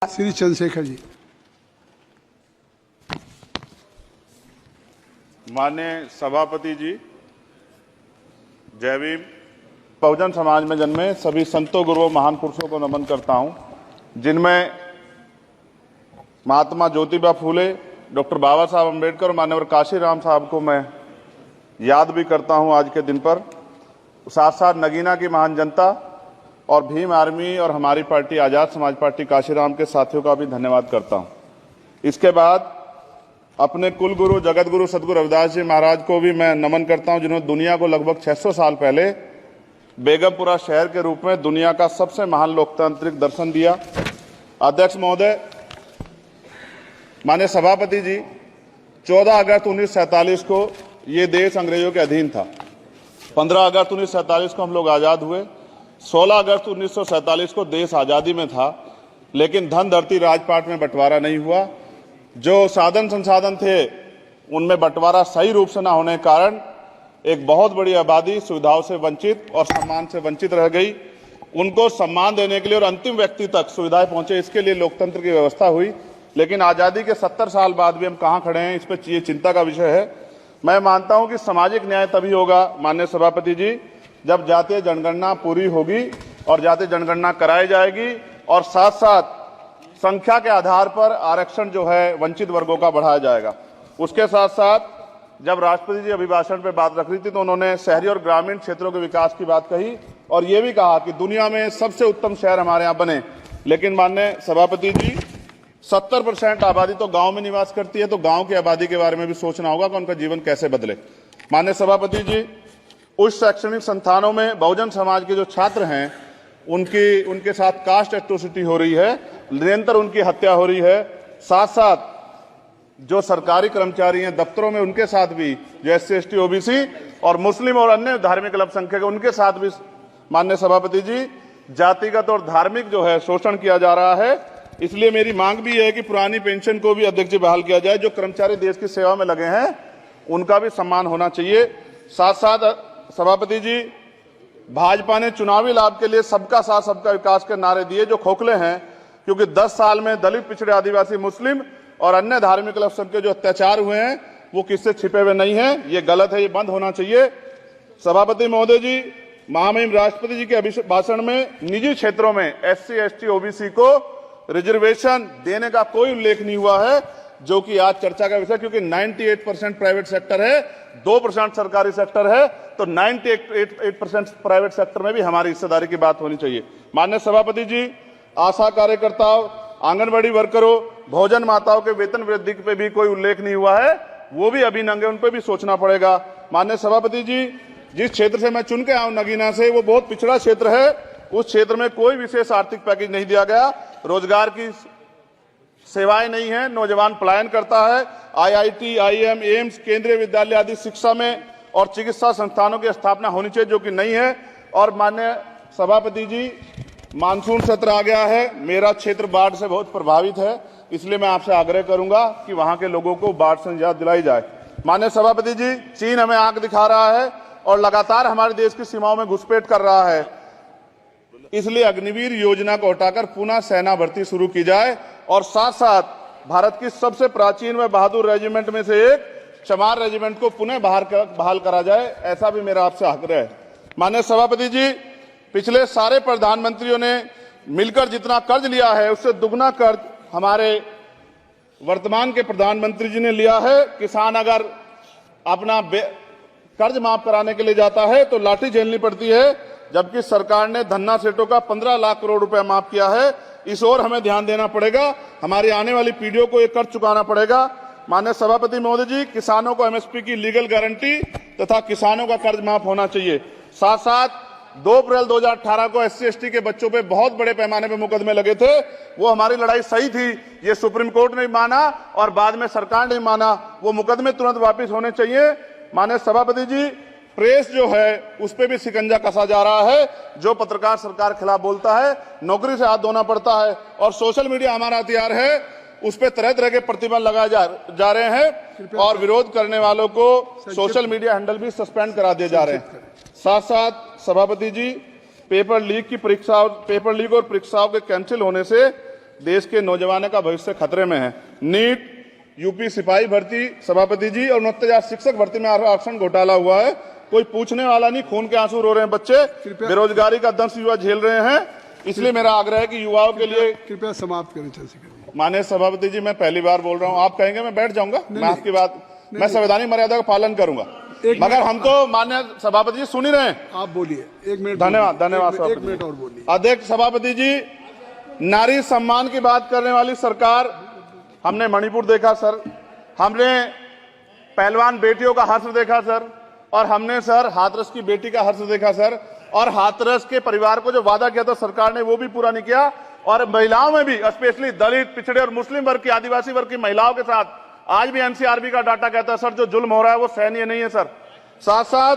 श्री चंद्रशेखर जी। माननीय सभापति जी, जय भीम। बहुजन समाज में जन्मे सभी संतों, गुरुओं, महान पुरुषों को नमन करता हूं, जिनमें महात्मा ज्योतिबा फूले, डॉक्टर बाबा साहब अम्बेडकर और मान्यवर काशीराम साहब को मैं याद भी करता हूं आज के दिन पर। साथ साथ नगीना की महान जनता और भीम आर्मी और हमारी पार्टी आजाद समाज पार्टी काशीराम के साथियों का भी धन्यवाद करता हूं। इसके बाद अपने कुल गुरु जगत गुरु सदगुरु रविदास जी महाराज को भी मैं नमन करता हूं, जिन्होंने दुनिया को लगभग 600 साल पहले बेगमपुरा शहर के रूप में दुनिया का सबसे महान लोकतांत्रिक दर्शन दिया। अध्यक्ष महोदय, माननीय सभापति जी, 14 अगस्त 1947 को ये देश अंग्रेजों के अधीन था। 15 अगस्त 1947 को हम लोग आजाद हुए। 16 अगस्त 1947 को देश आजादी में था, लेकिन धन धरती राजपाट में बंटवारा नहीं हुआ। जो साधन संसाधन थे उनमें बंटवारा सही रूप से न होने के कारण एक बहुत बड़ी आबादी सुविधाओं से वंचित और सम्मान से वंचित रह गई। उनको सम्मान देने के लिए और अंतिम व्यक्ति तक सुविधाएं पहुंचे, इसके लिए लोकतंत्र की व्यवस्था हुई। लेकिन आजादी के 70 साल बाद भी हम कहां खड़े हैं, इस पर ये चिंता का विषय है। मैं मानता हूं कि सामाजिक न्याय तभी होगा माननीय सभापति जी, जब जातीय जनगणना पूरी होगी और जातीय जनगणना कराई जाएगी और साथ साथ संख्या के आधार पर आरक्षण जो है वंचित वर्गों का बढ़ाया जाएगा। उसके साथ साथ जब राष्ट्रपति जी अभिभाषण पे बात रख रही थी तो उन्होंने शहरी और ग्रामीण क्षेत्रों के विकास की बात कही और ये भी कहा कि दुनिया में सबसे उत्तम शहर हमारे यहाँ बने। लेकिन माननीय सभापति जी, 70% आबादी तो गांव में निवास करती है, तो गांव की आबादी के बारे में भी सोचना होगा कि उनका जीवन कैसे बदले। माननीय सभापति जी, उच्च शैक्षणिक संस्थानों में बहुजन समाज के जो छात्र हैं उनके साथ कास्ट एट्रोसिटी हो रही है, निरंतर उनकी हत्या हो रही है। साथ साथ जो सरकारी कर्मचारी हैं दफ्तरों में, उनके साथ भी जो SC ST OBC और मुस्लिम और अन्य धार्मिक अल्पसंख्यक, उनके साथ भी माननीय सभापति जी जातिगत और धार्मिक जो है शोषण किया जा रहा है। इसलिए मेरी मांग भी है कि पुरानी पेंशन को भी अध्यक्ष जी बहाल किया जाए। जो कर्मचारी देश की सेवा में लगे हैं उनका भी सम्मान होना चाहिए। साथ साथ सभापति जी, भाजपा ने चुनावी लाभ के लिए सबका साथ सबका विकास के नारे दिए जो खोखले हैं, क्योंकि 10 साल में दलित, पिछड़े, आदिवासी, मुस्लिम और अन्य धार्मिक अल्पसंख्यक जो अत्याचार हुए हैं वो किससे छिपे हुए नहीं हैं। ये गलत है, ये बंद होना चाहिए। सभापति महोदय जी, महामहिम राष्ट्रपति जी के अभिभाषण में निजी क्षेत्रों में SC ST OBC को रिजर्वेशन देने का कोई उल्लेख नहीं हुआ है, जो कि आज चर्चा का विषय, क्योंकि 98% प्राइवेट सेक्टर है, 2% सरकारी सेक्टर है, तो 98% प्राइवेट सेक्टर में भी हमारी हिस्सेदारी की बात होनी चाहिए। माननीय सभापति जी, आशा कार्यकर्ताओं, आंगनबाड़ी वर्करों, भोजन माताओं के वेतन वृद्धि पे भी कोई उल्लेख नहीं हुआ है, वो भी अभी नंगे, उन पर भी सोचना पड़ेगा। माननीय सभापति जी, जिस क्षेत्र से मैं चुन के आऊं नगीना से, वो बहुत पिछड़ा क्षेत्र है। उस क्षेत्र में कोई विशेष आर्थिक पैकेज नहीं दिया गया, रोजगार की सेवाएं नहीं है, नौजवान पलायन करता है। IIT, IIM, एम्स, केंद्रीय विद्यालय आदि शिक्षा में और चिकित्सा संस्थानों की स्थापना होनी चाहिए, जो कि नहीं है। और माननीय सभापति जी, मानसून सत्र आ गया है, मेरा क्षेत्र बाढ़ से बहुत प्रभावित है, इसलिए मैं आपसे आग्रह करूंगा कि वहां के लोगों को बाढ़ से निजात दिलाई जाए। माननीय सभापति जी, चीन हमें आंख दिखा रहा है और लगातार हमारे देश की सीमाओं में घुसपैठ कर रहा है, इसलिए अग्निवीर योजना को हटाकर पुनः सेना भर्ती शुरू की जाए और साथ साथ भारत की सबसे प्राचीन व बहादुर रेजिमेंट में से एक चमार रेजिमेंट को पुनः बहाल करा जाए, ऐसा भी मेरा आपसे आग्रह है। माननीय सभापति जी, पिछले सारे प्रधानमंत्रियों ने मिलकर जितना कर्ज लिया है उससे दुगना कर्ज हमारे वर्तमान के प्रधानमंत्री जी ने लिया है। किसान अगर अपना कर्ज माफ कराने के लिए जाता है तो लाठी झेलनी पड़ती है, जबकि सरकार ने धन्ना सेठों का 15 लाख करोड़ रुपया माफ किया है। इस ओर हमें ध्यान देना पड़ेगा, हमारी आने वाली पीढ़ियों को ये कर्ज चुकाना पड़ेगा। माननीय सभापति महोदय जी, किसानों को MSP की लीगल गारंटी तथा किसानों का कर्ज माफ होना चाहिए। साथ साथ 2 अप्रैल 2018 को SC ST के बच्चों पे बहुत बड़े पैमाने पे मुकदमे लगे थे, वो हमारी लड़ाई सही थी, ये सुप्रीम कोर्ट ने माना और बाद में सरकार ने माना, वो मुकदमे तुरंत वापिस होने चाहिए। माननीय सभापति जी, प्रेस जो है उस पे भी शिकंजा कसा जा रहा है, जो पत्रकार सरकार खिलाफ बोलता है नौकरी से हाथ धोना पड़ता है, और सोशल मीडिया हमारा हथियार है, उस पे तरह तरह के प्रतिबंध लगाए जा रहे हैं और विरोध करने वालों को सोशल मीडिया हैंडल भी सस्पेंड करा दिए जा रहे हैं। साथ साथ सभापति जी, पेपर लीक और परीक्षाओं के कैंसिल होने से देश के नौजवानों का भविष्य खतरे में है। नीट, यूपी सिपाही भर्ती सभापति जी और 69,000 शिक्षक भर्ती में आरक्षण घोटाला हुआ है, कोई पूछने वाला नहीं, खून के आंसू रो रहे हैं बच्चे, बेरोजगारी का दंश युवा झेल रहे हैं। इसलिए मेरा आग्रह है कि युवाओं के लिए कृपया समाप्त करें चंद्रशेखर। माननीय सभापति जी, मैं पहली बार बोल रहा हूं, आप कहेंगे मैं बैठ जाऊंगा, मैं आपकी बात, मैं संवैधानिक मर्यादा का पालन करूंगा, मगर हम तो माननीय सभापति जी सुन ही रहे हैं। आप बोलिए, 1 मिनट। धन्यवाद। एक मिनट और बोलिए। अध्यक्ष सभापति जी, नारी सम्मान की बात करने वाली सरकार, हमने मणिपुर देखा सर, हमने पहलवान बेटियों का हर्ष देखा सर, और हमने सर हाथरस की बेटी का हर्ष देखा सर, और हाथरस के परिवार को जो वादा किया था सरकार ने वो भी पूरा नहीं किया। और महिलाओं में भी, स्पेशली दलित, पिछड़े और मुस्लिम वर्ग की, आदिवासी वर्ग की महिलाओं के साथ आज भी एनसीआरबी का डाटा कहता है सर, जो जुल्म हो रहा है वो सहनीय नहीं है सर। साथ साथ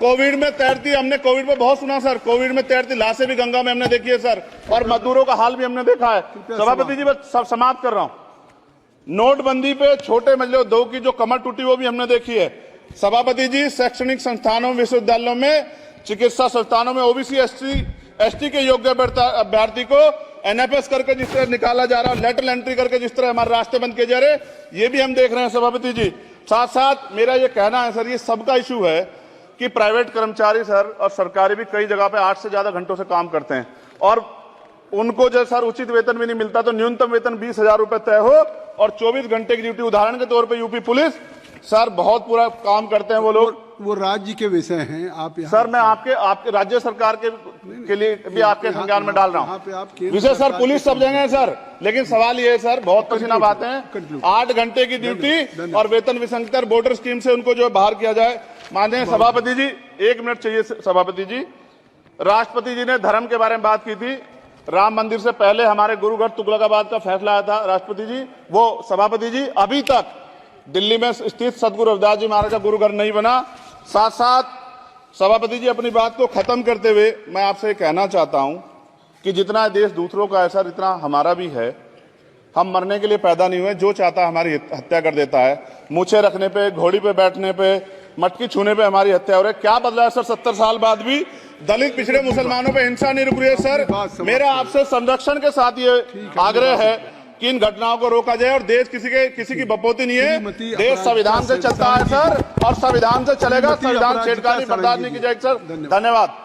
कोविड में तैरती, हमने कोविड में बहुत सुना सर, कोविड में तैरती लाशें भी गंगा में हमने देखी है सर, और मजदूरों का हाल भी हमने देखा है। सभापति जी, बस सब समाप्त कर रहा हूं। नोटबंदी पे छोटे मजले उद्योग की जो कमर टूटी वो भी हमने देखी है। सभापति जी, शैक्षणिक संस्थानों, विश्वविद्यालयों में, चिकित्सा संस्थानों में ओबीसी एसटी के योग्य अभ्यर्थी को एनएफएस करके जिस तरह निकाला जा रहा है, लेटरल एंट्री करके जिस तरह हमारे रास्ते बंद किए जा रहे, ये भी हम देख रहे हैं सभापति जी। साथ साथ मेरा ये कहना है सर, ये सबका इशू है कि प्राइवेट कर्मचारी सर और सरकारी भी कई जगह पे 8 से ज्यादा घंटों से काम करते हैं, और उनको जो सर उचित वेतन भी नहीं मिलता, तो न्यूनतम वेतन 20,000 रुपए तय हो और 24 घंटे की ड्यूटी। उदाहरण के तौर पर यूपी पुलिस सर बहुत पूरा काम करते हैं वो लोग, वो राज्य के विषय हैं। आप सर मैं आपके राज्य सरकार के लिए भी आपके संज्ञान में डाल रहा हूं विषय सर। पुलिस सब जगह है सर, लेकिन सवाल ये है सर, बहुत पसीना बहाते हैं, 8 घंटे की ड्यूटी और वेतन विसंगति, बॉर्डर स्कीम से उनको जो बाहर किया जाए। माननीय सभापति जी, 1 मिनट चाहिए सभापति जी। राष्ट्रपति जी ने धर्म के बारे में बात की थी, राम मंदिर से पहले हमारे गुरुघर तुगलकाबाद का फैसला आया था राष्ट्रपति जी, वो सभापति जी अभी तक दिल्ली में स्थित सदगुरु रविदास जी महाराज का गुरुघर नहीं बना। साथ साथ सभापति जी, अपनी बात को खत्म करते हुए मैं आपसे कहना चाहता हूं कि जितना देश दूसरों का है सर, इतना हमारा भी है। हम मरने के लिए पैदा नहीं हुए, जो चाहता है हमारी हत्या कर देता है। मूछे रखने पे, घोड़ी पे बैठने पे, मटकी छूने पे हमारी हत्या हो रही है। क्या बदला है सर 70 साल बाद भी? दलित, पिछड़े, मुसलमानों पे हिंसा नहीं रुक रही है सर। मेरा आपसे संरक्षण के साथ ये आग्रह है कि इन घटनाओं को रोका जाए, और देश किसी की बपोती नहीं है, देश संविधान से चलता है सर, और संविधान से चलेगा। संविधान छेड़खानी बर्दाश्त नहीं की जाएगी सर। धन्यवाद।